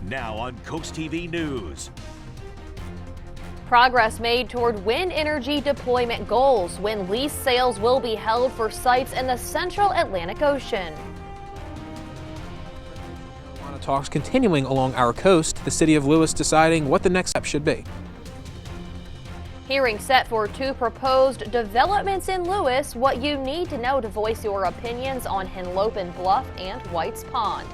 Now on CoastTV News. Progress made toward wind energy deployment goals. Wind lease sales will be held for sites in the central Atlantic Ocean. Talks continuing along our coast, the city of Lewis deciding what the next step should be. Hearing set for 2 proposed developments in Lewis, what you need to know to voice your opinions on Henlopen Bluff and White's Pond.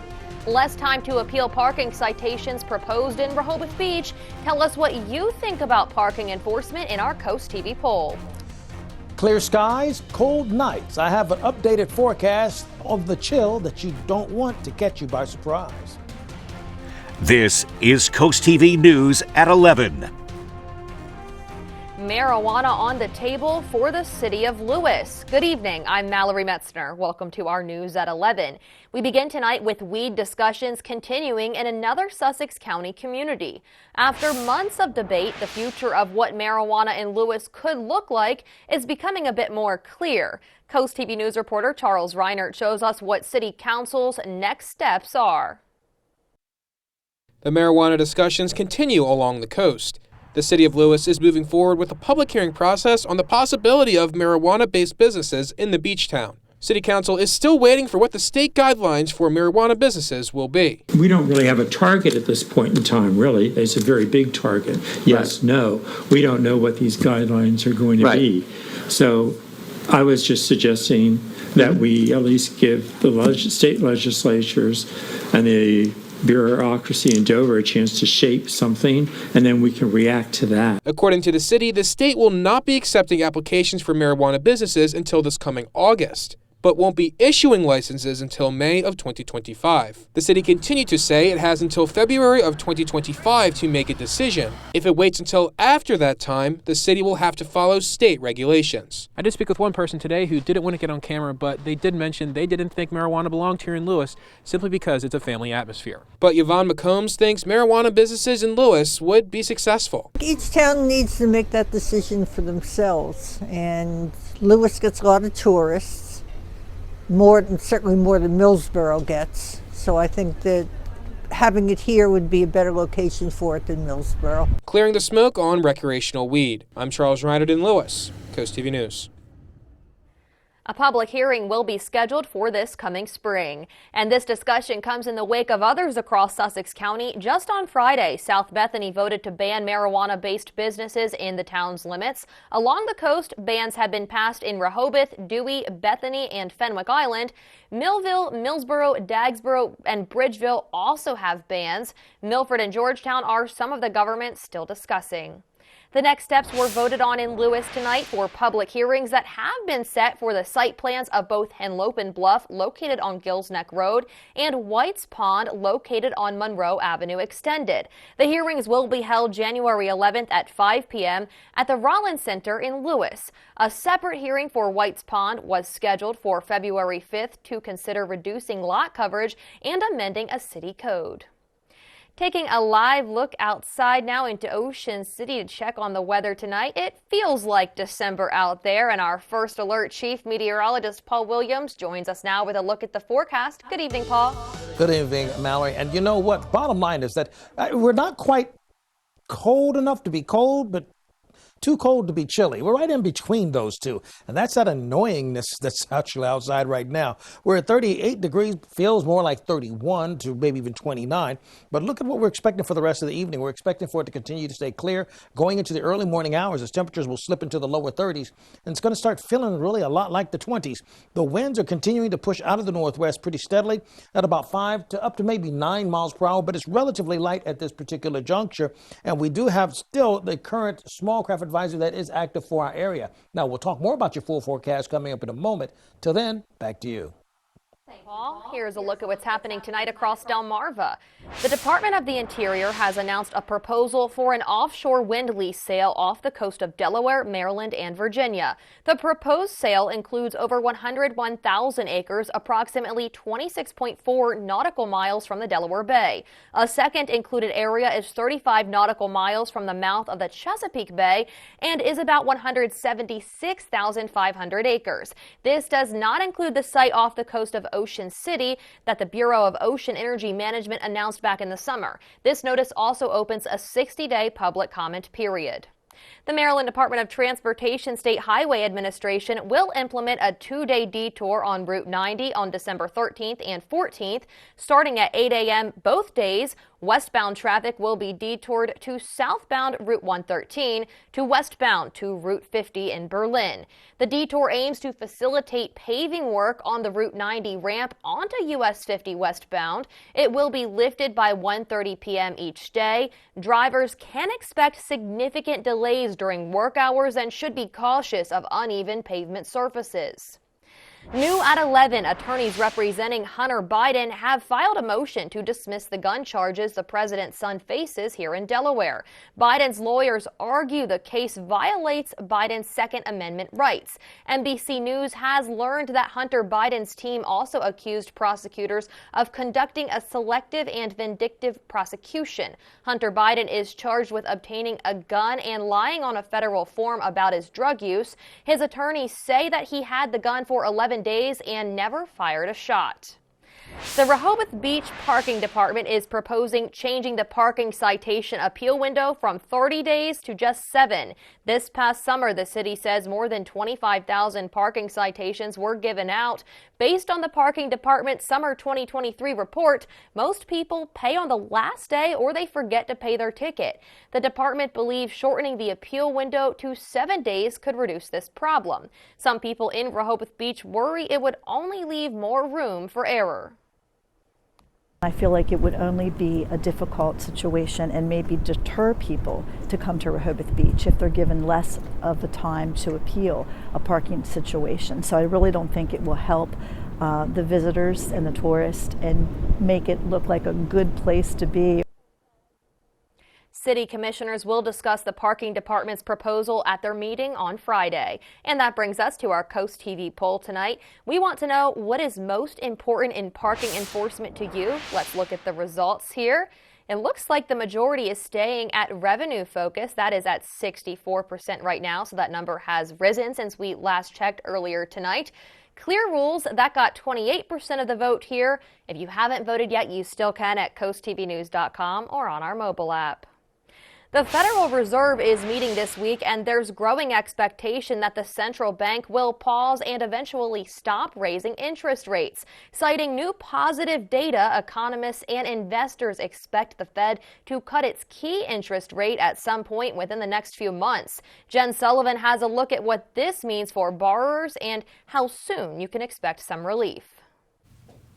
Less time to appeal parking citations proposed in Rehoboth Beach. Tell us what you think about parking enforcement in our CoastTV poll. Clear skies, cold nights. I have an updated forecast of the chill that you don't want to catch you by surprise. This is CoastTV News at 11. Marijuana on the table for the city of Lewis. Good evening. I'm Mallory Metzner. Welcome to our News at 11. We begin tonight with weed discussions continuing in another Sussex County community. After months of debate, the future of what marijuana in Lewis could look like is becoming a bit more clear. CoastTV News reporter Charles Reinert shows us what City Council's next steps are. The marijuana discussions continue along the coast. The city of Lewis is moving forward with a public hearing process on the possibility of marijuana-based businesses in the beach town. City Council is still waiting for what the state guidelines for marijuana businesses will be. We don't really have a target at this point in time, really. It's a very big target. Yes, right. No. We don't know what these guidelines are going to be. So I was just suggesting that we at least give the state legislatures and the bureaucracy in Dover a chance to shape something, and then we can react to that. According to the city, the state will not be accepting applications for marijuana businesses until this coming August, but won't be issuing licenses until May of 2025. The city continued to say it has until February of 2025 to make a decision. If it waits until after that time, the city will have to follow state regulations. I did speak with one person today who didn't want to get on camera, but they did mention they didn't think marijuana belonged here in Lewis simply because it's a family atmosphere. But Yvonne McCombs thinks marijuana businesses in Lewis would be successful. Each town needs to make that decision for themselves, and Lewis gets a lot of tourists. Certainly more than Millsboro gets. So I think that having it here would be a better location for it than Millsboro. Clearing the smoke on recreational weed. I'm Charles Reinert in Lewis, CoastTV News. A public hearing will be scheduled for this coming spring. And this discussion comes in the wake of others across Sussex County. Just on Friday, South Bethany voted to ban marijuana-based businesses in the town's limits. Along the coast, bans have been passed in Rehoboth, Dewey, Bethany, and Fenwick Island. Millville, Millsboro, Dagsboro, and Bridgeville also have bans. Milford and Georgetown are some of the government still discussing. The next steps were voted on in Lewis tonight for public hearings that have been set for the site plans of both Henlopen Bluff, located on Gills Neck Road, and White's Pond, located on Monroe Avenue Extended. The hearings will be held January 11th at 5 p.m. at the Rollins Center in Lewis. A separate hearing for White's Pond was scheduled for February 5th to consider reducing lot coverage and amending a city code. Taking a live look outside now into Ocean City to check on the weather tonight. It feels like December out there, and our First Alert Chief Meteorologist Paul Williams joins us now with a look at the forecast. Good evening, Paul. Good evening, Mallory. And you know what? Bottom line is that we're not quite cold enough to be cold, but too cold to be chilly. We're right in between those two. And that's that annoyingness that's actually outside right now. We're at 38 degrees, feels more like 31 to maybe even 29. But look at what we're expecting for the rest of the evening. We're expecting for it to continue to stay clear going into the early morning hours as temperatures will slip into the lower 30s. And it's going to start feeling really a lot like the 20s. The winds are continuing to push out of the northwest pretty steadily at about 5 to up to maybe 9 miles per hour. But it's relatively light at this particular juncture. And we do have still the current small craft advisory that is active for our area. Now, we'll talk more about your full forecast coming up in a moment. Till then, back to you. Thanks, Paul. Here's a look at what's happening tonight across Delmarva. The Department of the Interior has announced a proposal for an offshore wind lease sale off the coast of Delaware, Maryland, and Virginia. The proposed sale includes over 101,000 acres, approximately 26.4 nautical miles from the Delaware Bay. A second included area is 35 nautical miles from the mouth of the Chesapeake Bay and is about 176,500 acres. This does not include the site off the coast of Ocean City that the Bureau of Ocean Energy Management announced back in the summer. This notice also opens a 60-day public comment period. The Maryland Department of Transportation State Highway Administration will implement a 2-day detour on Route 90 on December 13th and 14th. Starting at 8 a.m. both days, westbound traffic will be detoured to southbound Route 113 to westbound to Route 50 in Berlin. The detour aims to facilitate paving work on the Route 90 ramp onto US 50 westbound. It will be lifted by 1:30 p.m. each day. Drivers can expect significant delays during work hours and should be cautious of uneven pavement surfaces. New at 11, attorneys representing Hunter Biden have filed a motion to dismiss the gun charges the president's son faces here in Delaware. Biden's lawyers argue the case violates Biden's Second Amendment rights. NBC News has learned that Hunter Biden's team also accused prosecutors of conducting a selective and vindictive prosecution. Hunter Biden is charged with obtaining a gun and lying on a federal form about his drug use. His attorneys say that he had the gun for 11 days and never fired a shot. The Rehoboth Beach Parking Department is proposing changing the parking citation appeal window from 30 days to just 7. This past summer, the city says more than 25,000 parking citations were given out. Based on the Parking Department's summer 2023 report, most people pay on the last day or they forget to pay their ticket. The department believes shortening the appeal window to 7 days could reduce this problem. Some people in Rehoboth Beach worry it would only leave more room for error. I feel like it would only be a difficult situation and maybe deter people to come to Rehoboth Beach if they're given less of the time to appeal a parking situation. So I really don't think it will help the visitors and the tourists and make it look like a good place to be. City commissioners will discuss the parking department's proposal at their meeting on Friday. And that brings us to our Coast TV poll tonight. We want to know what is most important in parking enforcement to you. Let's look at the results here. It looks like the majority is staying at revenue focus. That is at 64% right now, so that number has risen since we last checked earlier tonight. Clear rules, that got 28% of the vote here. If you haven't voted yet, you still can at coasttvnews.com or on our mobile app. The Federal Reserve is meeting this week, and there's growing expectation that the central bank will pause and eventually stop raising interest rates. Citing new positive data, economists and investors expect the Fed to cut its key interest rate at some point within the next few months. Jen Sullivan has a look at what this means for borrowers and how soon you can expect some relief.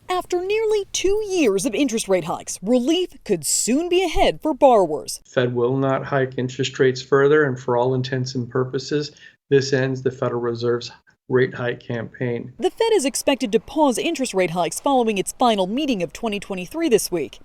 After nearly 2 years of interest rate hikes, relief could soon be ahead for borrowers. Fed will not hike interest rates further, and for all intents and purposes, this ends the Federal Reserve's rate hike campaign. The Fed is expected to pause interest rate hikes following its final meeting of 2023 this week.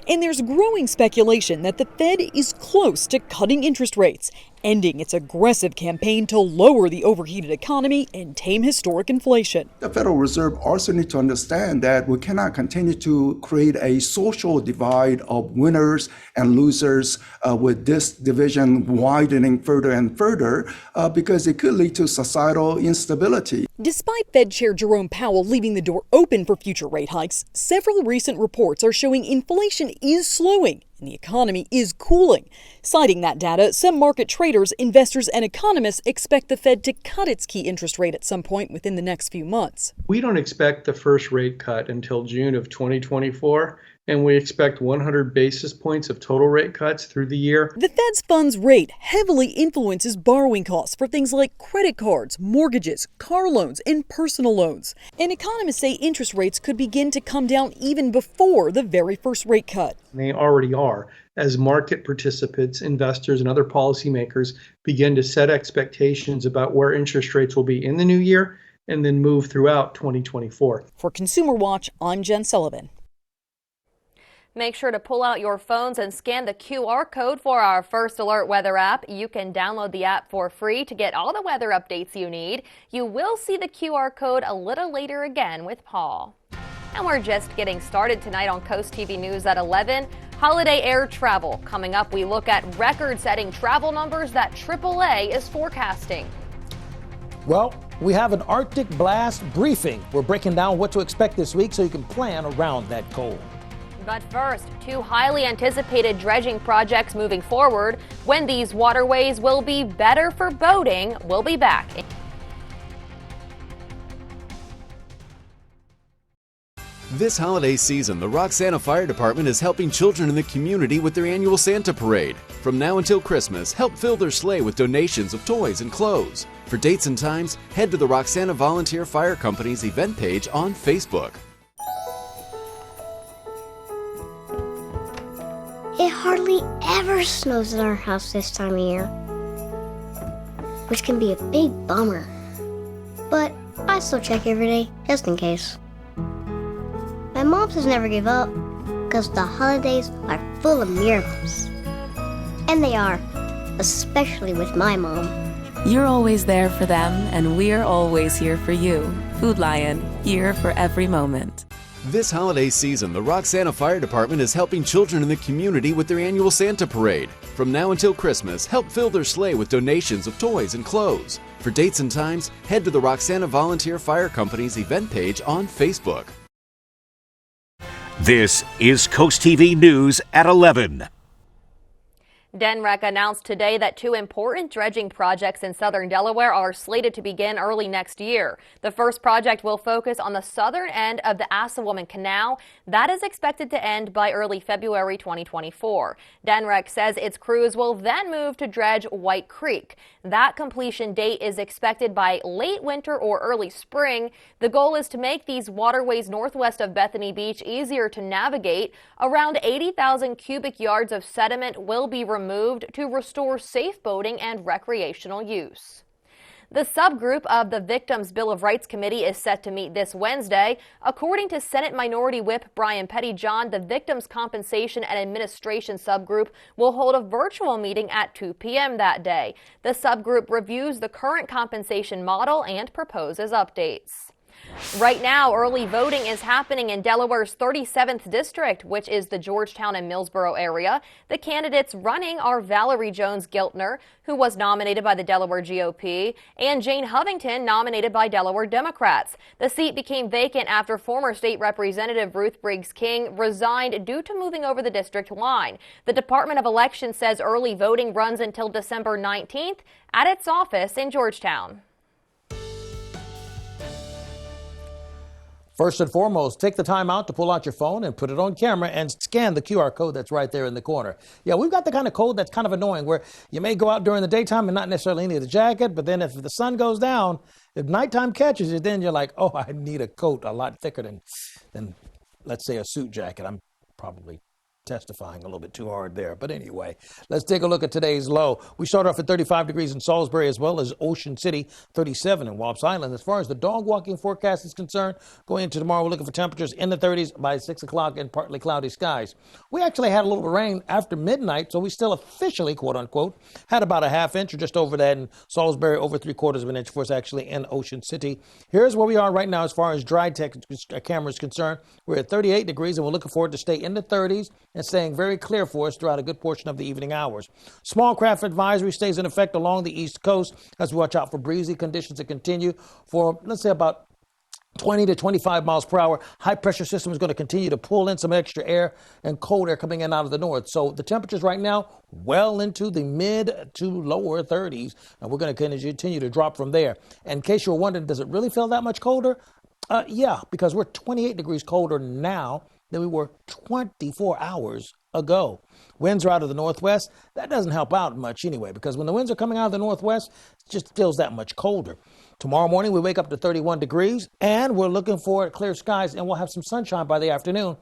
And there's growing speculation that the Fed is close to cutting interest rates, ending its aggressive campaign to lower the overheated economy and tame historic inflation. The Federal Reserve also needs to understand that we cannot continue to create a social divide of winners and losers with this division widening further and further because it could lead to societal instability. Despite Fed Chair Jerome Powell leaving the door open for future rate hikes, several recent reports are showing inflation is slowing and the economy is cooling. Citing that data, some market traders, investors, and economists expect the Fed to cut its key interest rate at some point within the next few months. We don't expect the first rate cut until June of 2024, and we expect 100 basis points of total rate cuts through the year. The Fed's funds rate heavily influences borrowing costs for things like credit cards, mortgages, car loans, and personal loans. And economists say interest rates could begin to come down even before the very first rate cut. They already are, as market participants, investors, and other policymakers begin to set expectations about where interest rates will be in the new year and then move throughout 2024. For Consumer Watch, I'm Jen Sullivan. Make sure to pull out your phones and scan the QR code for our First Alert weather app. You can download the app for free to get all the weather updates you need. You will see the QR code a little later again with Paul. And we're just getting started tonight on Coast TV News at 11. Holiday air travel. Coming up, we look at record-setting travel numbers that AAA is forecasting. Well, we have an Arctic blast briefing. We're breaking down what to expect this week so you can plan around that cold. But first, two highly anticipated dredging projects moving forward. When these waterways will be better for boating, we'll be back. This holiday season, the Roxana Fire Department is helping children in the community with their annual Santa Parade. From now until Christmas, help fill their sleigh with donations of toys and clothes. For dates and times, head to the Roxana Volunteer Fire Company's event page on Facebook. It hardly ever snows at our house this time of year, which can be a big bummer. But I still check every day, just in case. My mom says never give up, because the holidays are full of miracles. And they are, especially with my mom. You're always there for them, and we're always here for you. Food Lion, here for every moment. This holiday season, the Roxana Fire Department is helping children in the community with their annual Santa Parade. From now until Christmas, help fill their sleigh with donations of toys and clothes. For dates and times, head to the Roxana Volunteer Fire Company's event page on Facebook. This is Coast TV News at 11. DENREC announced today that two important dredging projects in southern Delaware are slated to begin early next year. The first project will focus on the southern end of the Assawoman Canal. That is expected to end by early February 2024. DENREC says its crews will then move to dredge White Creek. That completion date is expected by late winter or early spring. The goal is to make these waterways northwest of Bethany Beach easier to navigate. Around 80,000 cubic yards of sediment will be removed to restore safe boating and recreational use. The subgroup of the Victims' Bill of Rights Committee is set to meet this Wednesday. According to Senate Minority Whip Brian Pettyjohn, the Victims' Compensation and Administration subgroup will hold a virtual meeting at 2 p.m. that day. The subgroup reviews the current compensation model and proposes updates. Right now, early voting is happening in Delaware's 37th district, which is the Georgetown and Millsboro area. The candidates running are Valerie Jones-Giltner, who was nominated by the Delaware GOP, and Jane Hovington, nominated by Delaware Democrats. The seat became vacant after former state representative Ruth Briggs King resigned due to moving over the district line. The Department of Elections says early voting runs until December 19th at its office in Georgetown. First and foremost, take the time out to pull out your phone and put it on camera and scan the QR code that's right there in the corner. Yeah, we've got the kind of code that's kind of annoying where you may go out during the daytime and not necessarily need a jacket, but then if the sun goes down, if nighttime catches you, then you're like, oh, I need a coat a lot thicker than let's say, a suit jacket. I'm probably testifying a little bit too hard there. But anyway, let's take a look at today's low. We start off at 35 degrees in Salisbury as well as Ocean City, 37 in Walps Island. As far as the dog walking forecast is concerned, going into tomorrow, we're looking for temperatures in the 30s by 6 o'clock and partly cloudy skies. We actually had a little rain after midnight, so we still officially, quote unquote, had about a half inch or just over that in Salisbury, over 3/4 of an inch for us actually in Ocean City. Here's where we are right now as far as dry tech camera is concerned. We're at 38 degrees and we're looking forward to stay in the 30s and staying very clear for us throughout a good portion of the evening hours. Small craft advisory stays in effect along the East Coast as we watch out for breezy conditions to continue for, let's say, about 20 to 25 miles per hour. High pressure system is going to continue to pull in some extra air and cold air coming in out of the north. So the temperatures right now well into the mid to lower 30s, and we're going to continue to drop from there. And in case you're wondering, does it really feel that much colder? Yeah, because we're 28 degrees colder now than we were 24 hours ago. Winds are out of the northwest. That doesn't help out much anyway, because when the winds are coming out of the northwest, it just feels that much colder. Tomorrow morning, we wake up to 31 degrees, and we're looking for clear skies, and we'll have some sunshine by the afternoon,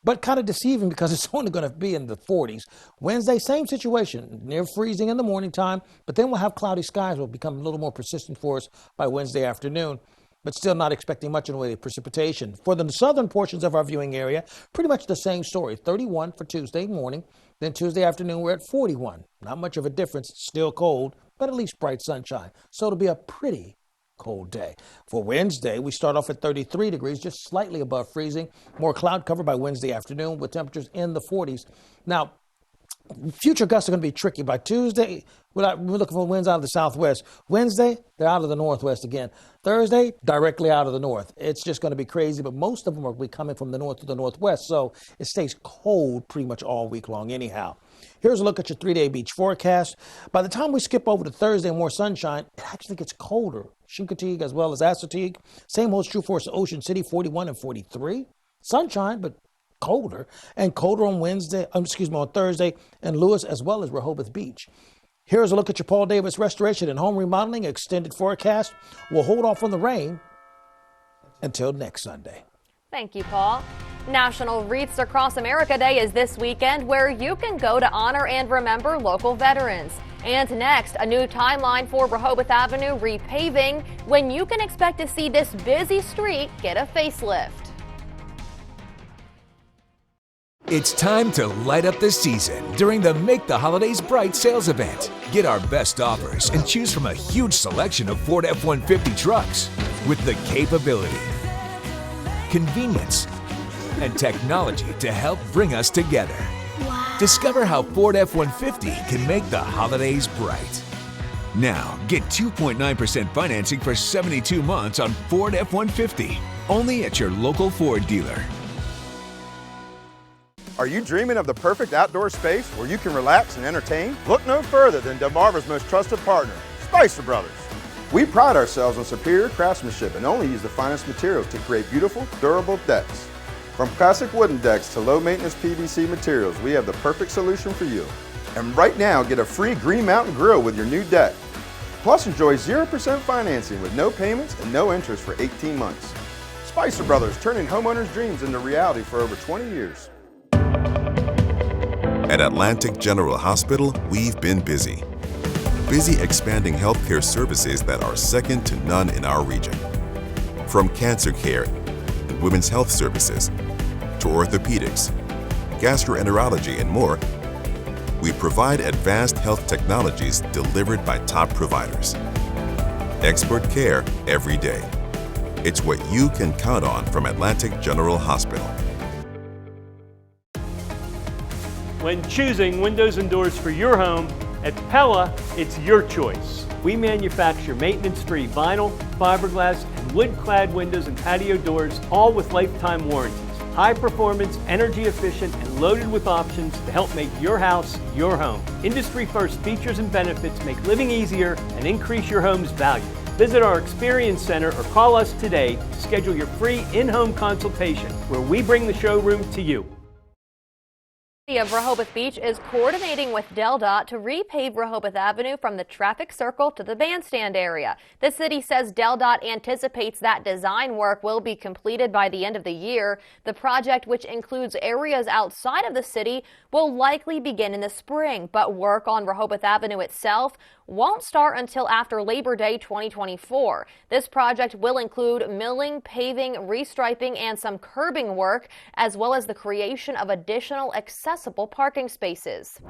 but kind of deceiving because it's only going to be in the 40s. Wednesday, same situation, near freezing in the morning time, but then we'll have cloudy skies will become a little more persistent for us by Wednesday afternoon, but still not expecting much in the way of precipitation. For the southern portions of our viewing area, pretty much the same story. 31 for Tuesday morning, then Tuesday afternoon we're at 41. Not much of a difference, still cold, but at least bright sunshine. So it'll be a pretty cold day. For Wednesday, we start off at 33 degrees, just slightly above freezing. More cloud cover by Wednesday afternoon with temperatures in the 40s. Now, future gusts are going to be tricky. By Tuesday, we're looking for winds out of the southwest. Wednesday, they're out of the northwest again. Thursday, directly out of the north. It's just going to be crazy, but most of them are coming from the north to the northwest, so it stays cold pretty much all week long anyhow. Here's a look at your 3-day beach forecast. By the time we skip over to Thursday and more sunshine, it actually gets colder. Chincoteague as well as Assateague. Same holds true for Ocean City, 41 and 43. Sunshine, but colder. And colder on on Thursday, and Lewis as well as Rehoboth Beach. Here's a look at your Paul Davis Restoration and Home Remodeling extended forecast. We'll hold off on the rain until next Sunday. Thank you, Paul. National Wreaths Across America Day is this weekend, where you can go to honor and remember local veterans. And next, a new timeline for Rehoboth Avenue repaving, when you can expect to see this busy street get a facelift. It's time to light up the season during the Make the Holidays Bright sales event. Get our best offers and choose from a huge selection of Ford F-150 trucks with the capability, convenience, and technology to help bring us together. Wow. Discover how Ford F-150 can make the holidays bright. Now, get 2.9% financing for 72 months on Ford F-150, only at your local Ford dealer. Are you dreaming of the perfect outdoor space where you can relax and entertain? Look no further than Delmarva's most trusted partner, Spicer Brothers. We pride ourselves on superior craftsmanship and only use the finest materials to create beautiful, durable decks. From classic wooden decks to low-maintenance PVC materials, we have the perfect solution for you. And right now, get a free Green Mountain Grill with your new deck. Plus, enjoy 0% financing with no payments and no interest for 18 months. Spicer Brothers, turning homeowners' dreams into reality for over 20 years. At Atlantic General Hospital, we've been busy. Busy expanding healthcare services that are second to none in our region. From cancer care, women's health services, to orthopedics, gastroenterology, and more, we provide advanced health technologies delivered by top providers. Expert care every day. It's what you can count on from Atlantic General Hospital. When choosing windows and doors for your home, at Pella, it's your choice. We manufacture maintenance-free vinyl, fiberglass, and wood-clad windows and patio doors, all with lifetime warranties. High performance, energy efficient, and loaded with options to help make your house your home. Industry-first features and benefits make living easier and increase your home's value. Visit our Experience Center or call us today to schedule your free in-home consultation, where we bring the showroom to you. The City of Rehoboth Beach is coordinating with DelDOT to repave Rehoboth Avenue from the traffic circle to the bandstand area. The city says DelDOT anticipates that design work will be completed by the end of the year. The project, which includes areas outside of the city, will likely begin in the spring, but work on Rehoboth Avenue itself won't start until after Labor Day 2024. This project will include milling, paving, restriping, and some curbing work, as well as the creation of additional accessible parking spaces.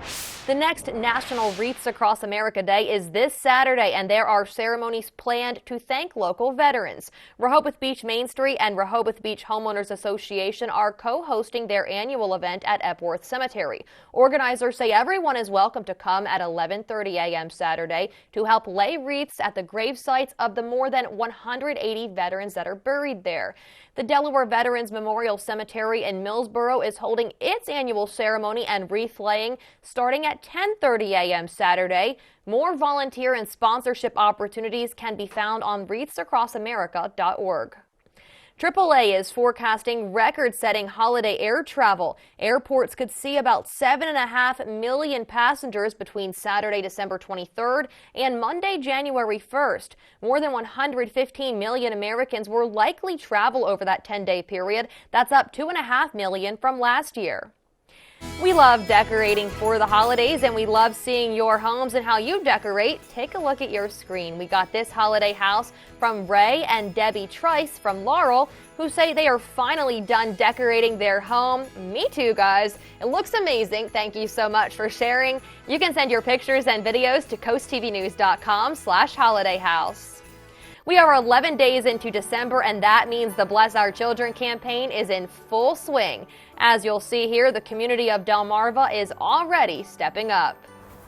The next National Wreaths Across America Day is this Saturday, and there are ceremonies planned to thank local veterans. Rehoboth Beach Main Street and Rehoboth Beach Homeowners Association are co-hosting their annual event at Epworth Cemetery. Organizers say everyone is welcome to come at 11:30 a.m. Saturday to help lay wreaths at the grave sites of the more than 180 veterans that are buried there. The Delaware Veterans Memorial Cemetery in Millsboro is holding its annual ceremony and wreath laying starting at 10:30 a.m. Saturday. More volunteer and sponsorship opportunities can be found on wreathsacrossamerica.org. AAA is forecasting record-setting holiday air travel. Airports could see about 7.5 million passengers between Saturday, December 23rd and Monday, January 1st. More than 115 million Americans will likely travel over that 10-day period. That's up 2.5 million from last year. We love decorating for the holidays, and we love seeing your homes and how you decorate. Take a look at your screen. We got this holiday house from Ray and Debbie Trice from Laurel, who say they are finally done decorating their home. Me too, guys. It looks amazing. Thank you so much for sharing. You can send your pictures and videos to coasttvnews.com/holidayhouse. We are 11 days into December, and that means the Bless Our Children campaign is in full swing. As you'll see here, the community of Delmarva is already stepping up.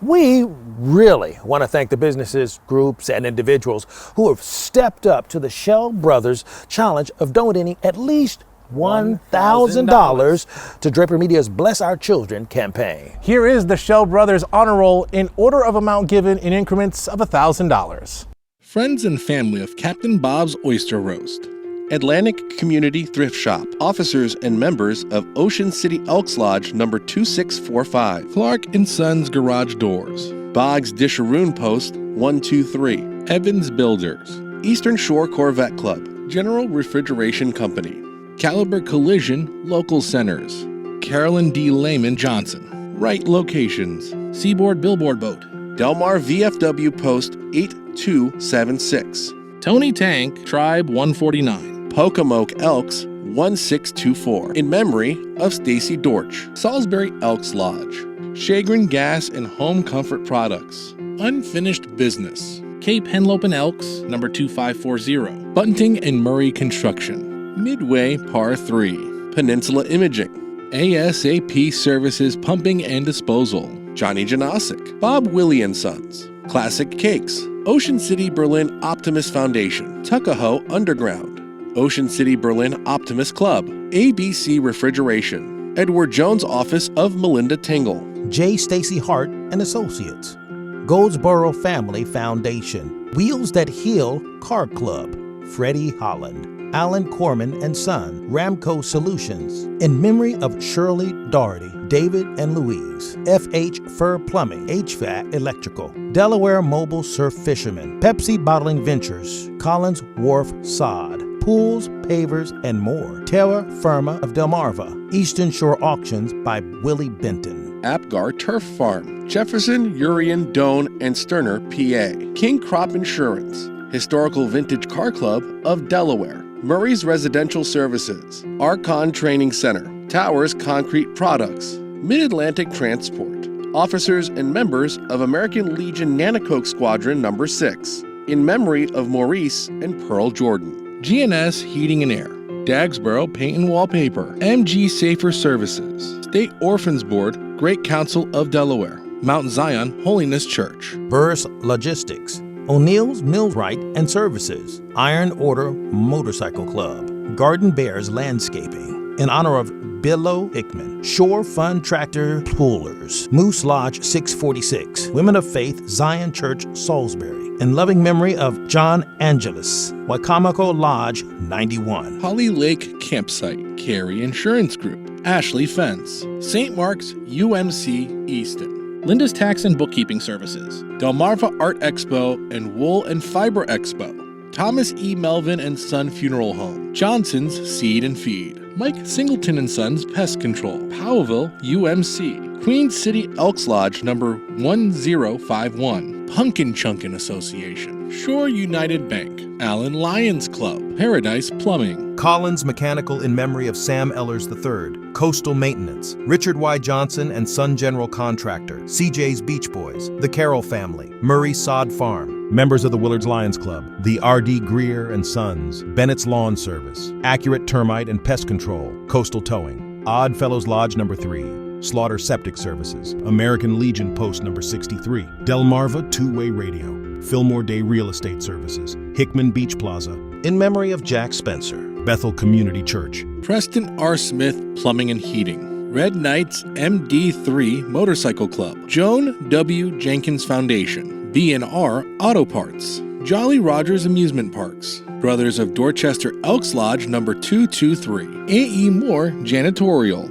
We really want to thank the businesses, groups, and individuals who have stepped up to the Shell Brothers challenge of donating at least $1,000 to Draper Media's Bless Our Children campaign. Here is the Shell Brothers honor roll in order of amount given in increments of $1,000. Friends and family of Captain Bob's Oyster Roast. Atlantic Community Thrift Shop. Officers and members of Ocean City Elks Lodge number 2645. Clark & Sons Garage Doors. Boggs Disharoon Post 123. Evans Builders. Eastern Shore Corvette Club. General Refrigeration Company. Caliber Collision Local Centers. Carolyn D. Lehman Johnson. Right Locations. Seaboard Billboard Boat. Delmar VFW Post 8276. Tony Tank Tribe 149. Pocomoke Elks 1624. In memory of Stacy Dortch. Salisbury Elks Lodge. Chagrin Gas and Home Comfort Products. Unfinished Business. Cape Henlopen Elks number 2540. Bunting and Murray Construction. Midway Par 3. Peninsula Imaging. ASAP Services Pumping and Disposal. Johnny Janasic. Bob Willie & Sons. Classic Cakes. Ocean City Berlin Optimus Foundation. Tuckahoe Underground. Ocean City Berlin Optimus Club. ABC Refrigeration. Edward Jones Office of Melinda Tingle. J. Stacy Hart and Associates. Goldsboro Family Foundation. Wheels That Heal Car Club. Freddie Holland. Alan Corman and Son, Ramco Solutions. In memory of Shirley Doherty, David and Louise. FH Fur Plumbing, HVAC Electrical. Delaware Mobile Surf Fishermen. Pepsi Bottling Ventures. Collins Wharf Sod. Pools, Pavers, and more. Terra Firma of Delmarva. Eastern Shore Auctions by Willie Benton. Apgar Turf Farm. Jefferson, Urian, Doan, and Sterner, PA. King Crop Insurance. Historical Vintage Car Club of Delaware. Murray's Residential Services. Archon Training Center. Towers Concrete Products. Mid-Atlantic Transport. Officers and members of American Legion Nanacoke Squadron number 6. In memory of Maurice and Pearl Jordan. GNS Heating and Air. Dagsboro Paint and Wallpaper. MG Safer Services. State Orphans Board. Great Council of Delaware. Mount Zion Holiness Church. Burris Logistics. O'Neill's Millwright and Services. Iron Order Motorcycle Club. Garden Bears Landscaping. In honor of Billow Hickman. Shore Fun Tractor Pullers. Moose Lodge 646. Women of Faith Zion Church Salisbury. In loving memory of John Angelus. Wacomico Lodge 91. Holly Lake Campsite. Carey Insurance Group. Ashley Fence. St. Mark's UMC Easton. Linda's Tax and Bookkeeping Services. Delmarva Art Expo and Wool and Fiber Expo. Thomas E. Melvin and Son Funeral Home. Johnson's Seed and Feed. Mike Singleton and Sons Pest Control. Powellville UMC. Queen City Elks Lodge number 1051. Pumpkin Chunkin Association. Shore United Bank. Allen Lions Club. Paradise Plumbing. Collins Mechanical in memory of Sam Ellers III. Coastal Maintenance. Richard Y. Johnson and Son General Contractor. CJ's Beach Boys. The Carroll Family. Murray Sod Farm. Members of the Willards Lions Club. The R.D. Greer and Sons. Bennett's Lawn Service. Accurate Termite and Pest Control. Coastal Towing. Odd Fellows Lodge number 3. Slaughter Septic Services. American Legion Post number 63. Delmarva Two-Way Radio. Fillmore Day Real Estate Services. Hickman Beach Plaza. In memory of Jack Spencer. Bethel Community Church. Preston R. Smith Plumbing and Heating. Red Knights MD3 Motorcycle Club. Joan W. Jenkins Foundation. B&R Auto Parts. Jolly Rogers Amusement Parks. Brothers of Dorchester Elks Lodge number 223. A.E. Moore Janitorial.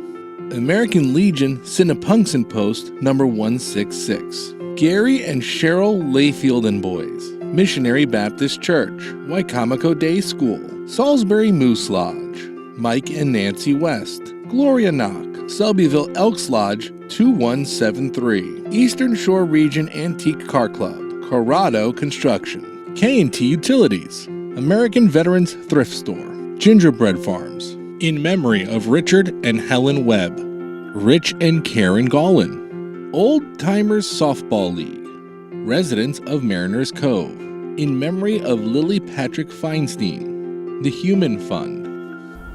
American Legion Cinnapunxon Post number 166. Gary and Cheryl Layfield and Boys. Missionary Baptist Church. Wycomico Day School. Salisbury Moose Lodge. Mike and Nancy West. Gloria Knock. Selbyville Elks Lodge 2173. Eastern Shore Region Antique Car Club. Corrado Construction. K&T Utilities. American Veterans Thrift Store. Gingerbread Farms. In memory of Richard and Helen Webb. Rich and Karen Gollin. Old Timers Softball League. Residents of Mariners Cove. In memory of Lily Patrick Feinstein. The Human Fund.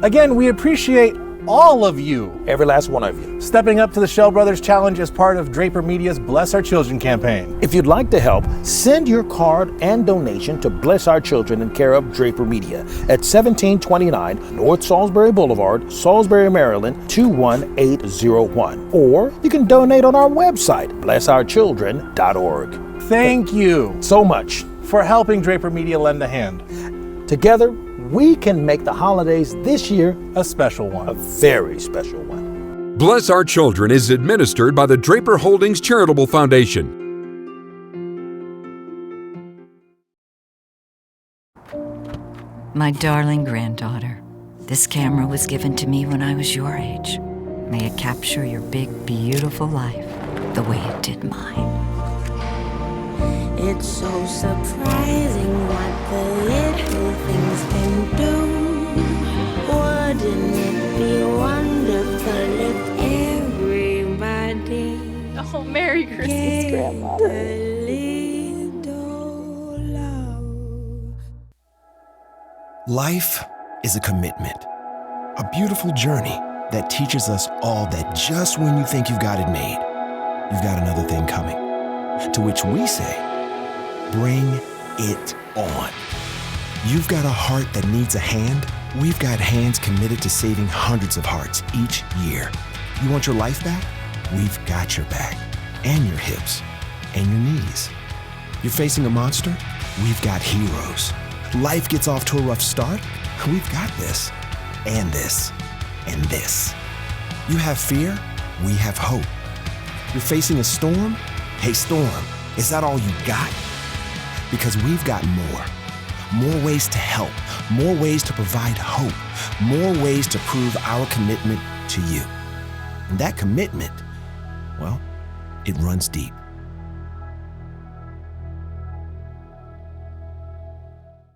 Again, we appreciate all of you. Every last one of you. Stepping up to the Shell Brothers Challenge as part of Draper Media's Bless Our Children campaign. If you'd like to help, send your card and donation to Bless Our Children in care of Draper Media at 1729 North Salisbury Boulevard, Salisbury, Maryland 21801. Or you can donate on our website, blessourchildren.org. Thank you so much for helping Draper Media lend a hand. Together, we can make the holidays this year a special one. A very special one. Bless Our Children is administered by the Draper Holdings Charitable Foundation. My darling granddaughter, this camera was given to me when I was your age. May it capture your big, beautiful life the way it did mine. It's so surprising what the little things can do. Wouldn't it be wonderful if everybody Oh, Merry Christmas, Grandmother. Life is a commitment, a beautiful journey that teaches us all that just when you think you've got it made, you've got another thing coming. To which we say, bring it on. You've got a heart that needs a hand. We've got hands committed to saving hundreds of hearts each year. You want your life back? We've got your back, and your hips, and your knees. You're facing a monster? We've got heroes. Life gets off to a rough start? We've got this, and this, and this. You have fear? We have hope. You're facing a storm? Hey, storm, is that all you got? Because we've got more. More ways to help, more ways to provide hope, more ways to prove our commitment to you. And that commitment, well, it runs deep.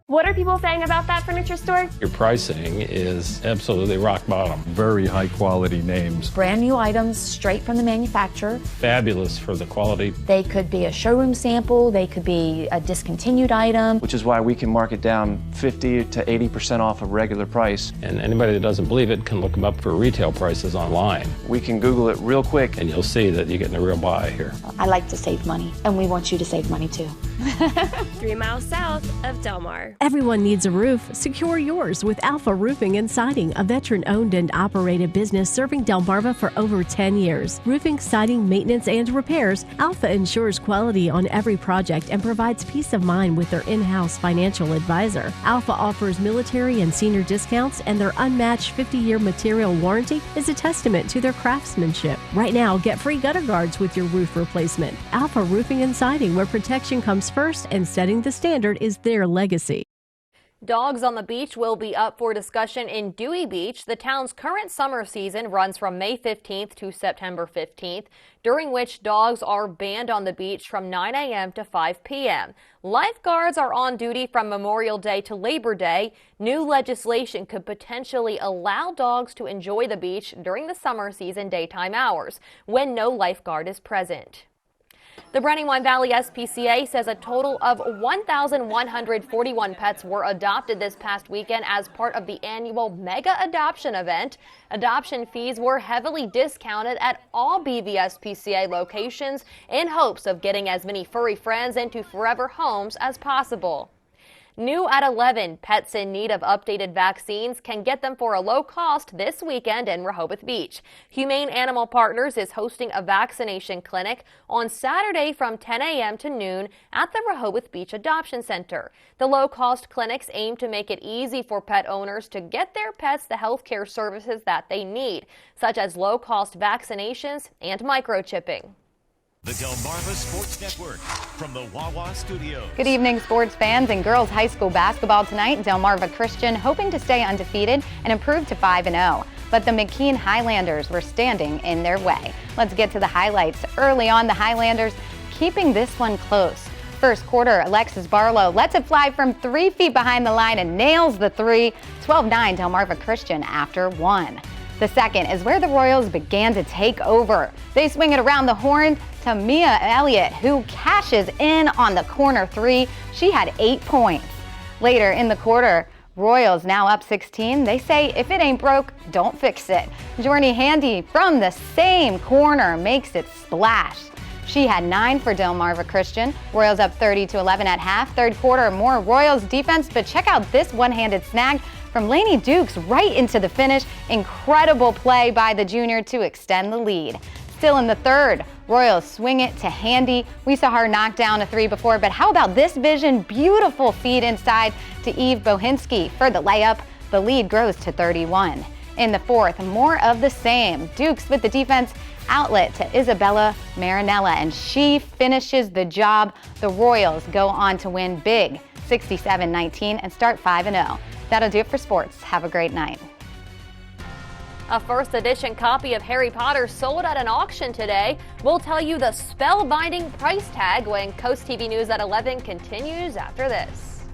What are people saying about that furniture store? Your pricing is absolutely rock bottom. Very high quality names. Brand new items straight from the manufacturer. Fabulous for the quality. They could be a showroom sample, they could be a discontinued item. Which is why we can mark it down 50 to 80% off of regular price. And anybody that doesn't believe it can look them up for retail prices online. We can Google it real quick. And you'll see that you're getting a real buy here. I like to save money, and we want you to save money too. 3 miles south of Del Mar. Everyone needs a roof. Secure yours with Alpha Roofing and Siding, a veteran-owned and operated business serving Delmarva for over 10 years. Roofing, siding, maintenance, and repairs, Alpha ensures quality on every project and provides peace of mind with their in-house financial advisor. Alpha offers military and senior discounts, and their unmatched 50-year material warranty is a testament to their craftsmanship. Right now, get free gutter guards with your roof replacement. Alpha Roofing and Siding, where protection comes first and setting the standard is their legacy. Dogs on the beach will be up for discussion in Dewey Beach. The town's current summer season runs from May 15th to September 15th, during which dogs are banned on the beach from 9 a.m. to 5 p.m. Lifeguards are on duty from Memorial Day to Labor Day. New legislation could potentially allow dogs to enjoy the beach during the summer season daytime hours when no lifeguard is present. The Brandywine Valley SPCA says a total of 1,141 pets were adopted this past weekend as part of the annual mega adoption event. Adoption fees were heavily discounted at all BVSPCA locations in hopes of getting as many furry friends into forever homes as possible. New at 11, pets in need of updated vaccines can get them for a low cost this weekend in Rehoboth Beach. Humane Animal Partners is hosting a vaccination clinic on Saturday from 10 a.m. to noon at the Rehoboth Beach Adoption Center. The low-cost clinics aim to make it easy for pet owners to get their pets the health care services that they need, such as low-cost vaccinations and microchipping. The Delmarva Sports Network from the Wawa Studios. Good evening, sports fans. In girls high school basketball tonight, Delmarva Christian hoping to stay undefeated and improve to 5-0. But the McKean Highlanders were standing in their way. Let's get to the highlights. Early on, the Highlanders keeping this one close. First quarter, Alexis Barlow lets it fly from 3 feet behind the line and nails the three. 12-9 Delmarva Christian after 1. The second is where the Royals began to take over. They swing it around the horn to Mia Elliott, who cashes in on the corner 3. She had 8 points. Later in the quarter, Royals now up 16. They say if it ain't broke, don't fix it. Jorney Handy from the same corner makes it splash. She had 9 for Delmarva Christian. Royals up 30-11 at half. Third quarter, more Royals defense, but check out this one-handed snag from Lainey Dukes right into the finish. Incredible play by the junior to extend the lead. Still in the third, Royals swing it to Handy. We saw her knock down a 3 before, but how about this vision? Beautiful feed inside to Eve Bohinski for the layup. The lead grows to 31. In the fourth, more of the same. Dukes with the defense outlet to Isabella Marinella, and she finishes the job. The Royals go on to win big, 67-19, and start 5-0. That'll do it for sports. Have a great night. A first edition copy of Harry Potter sold at an auction today. We'll tell you the spellbinding price tag when Coast TV News at 11 continues after this.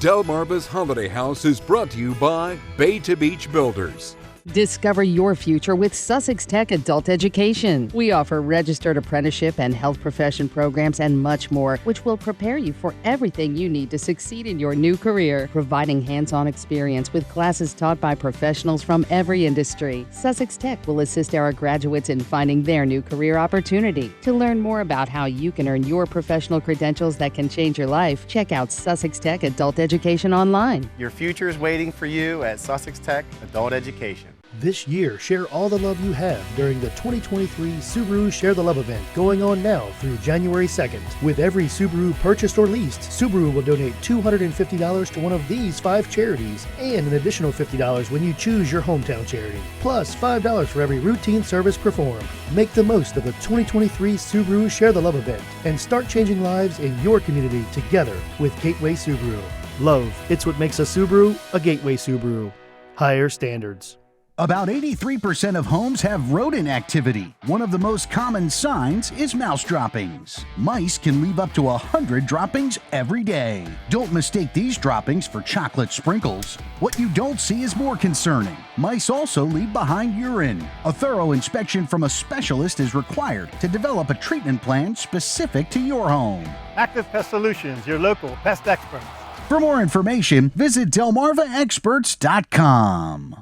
Delmarva's Holiday House is brought to you by Bay to Beach Builders. Discover your future with Sussex Tech Adult Education. We offer registered apprenticeship and health profession programs and much more, which will prepare you for everything you need to succeed in your new career, providing hands-on experience with classes taught by professionals from every industry. Sussex Tech will assist our graduates in finding their new career opportunity. To learn more about how you can earn your professional credentials that can change your life, check out Sussex Tech Adult Education online. Your future is waiting for you at Sussex Tech Adult Education. This year, share all the love you have during the 2023 Subaru Share the Love event going on now through January 2nd. With every Subaru purchased or leased, Subaru will donate $250 to one of these 5 charities and an additional $50 when you choose your hometown charity, plus $5 for every routine service performed. Make the most of the 2023 Subaru Share the Love event and start changing lives in your community together with Gateway Subaru. Love, it's what makes a Subaru a Gateway Subaru. Higher standards. About 83% of homes have rodent activity. One of the most common signs is mouse droppings. Mice can leave up to 100 droppings every day. Don't mistake these droppings for chocolate sprinkles. What you don't see is more concerning. Mice also leave behind urine. A thorough inspection from a specialist is required to develop a treatment plan specific to your home. Active Pest Solutions, your local pest experts. For more information, visit delmarvaexperts.com.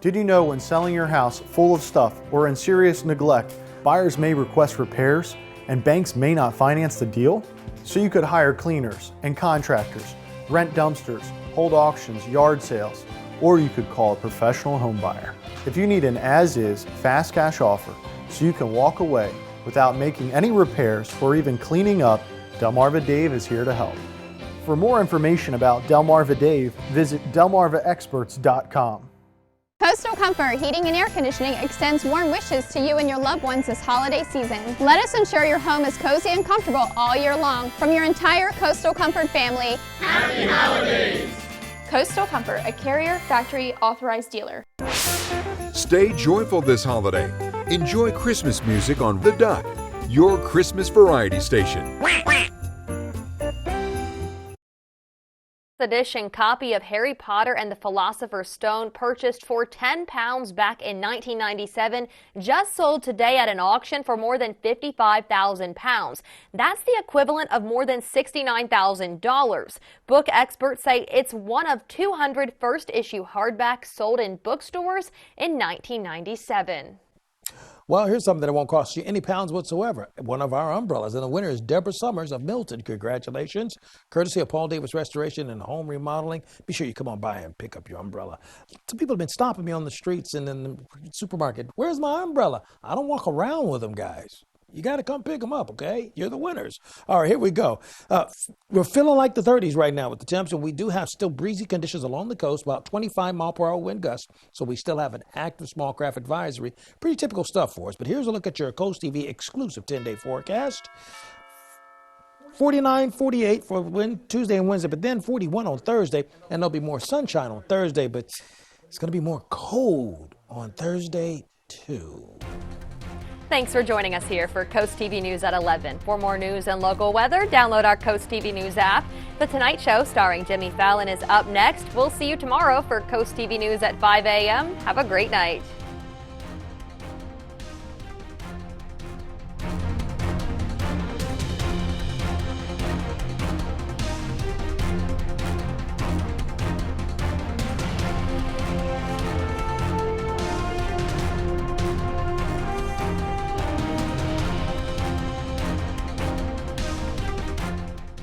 Did you know when selling your house full of stuff or in serious neglect, buyers may request repairs and banks may not finance the deal? So you could hire cleaners and contractors, rent dumpsters, hold auctions, yard sales, or you could call a professional home buyer. If you need an as-is, fast cash offer so you can walk away without making any repairs or even cleaning up, Delmarva Dave is here to help. For more information about Delmarva Dave, visit delmarvaexperts.com. Coastal Comfort Heating and Air Conditioning extends warm wishes to you and your loved ones this holiday season. Let us ensure your home is cozy and comfortable all year long. From your entire Coastal Comfort family, Happy Holidays! Coastal Comfort, a Carrier Factory authorized dealer. Stay joyful this holiday. Enjoy Christmas music on The Duck, your Christmas variety station. Edition copy of Harry Potter and the Philosopher's Stone, purchased for £10 back in 1997, just sold today at an auction for more than £55,000. That's the equivalent of more than $69,000. Book experts say it's one of 200 first-issue hardbacks sold in bookstores in 1997. Well, here's something that won't cost you any pounds whatsoever. One of our umbrellas, and the winner is Deborah Summers of Milton. Congratulations. Courtesy of Paul Davis Restoration and Home Remodeling. Be sure you come on by and pick up your umbrella. Some people have been stopping me on the streets and in the supermarket. Where's my umbrella? I don't walk around with them, guys. You got to come pick them up, okay? You're the winners. All right, here we go. We're feeling like the 30s right now with the temps, and we do have still breezy conditions along the coast, about 25-mile-per-hour wind gusts, so we still have an active small craft advisory. Pretty typical stuff for us, but here's a look at your Coast TV exclusive 10-day forecast. 49, 48 for Tuesday and Wednesday, but then 41 on Thursday, and there'll be more sunshine on Thursday, but it's going to be more cold on Thursday, too. Thanks for joining us here for Coast TV News at 11. For more news and local weather, download our Coast TV News app. The Tonight Show starring Jimmy Fallon is up next. We'll see you tomorrow for Coast TV News at 5 a.m. Have a great night.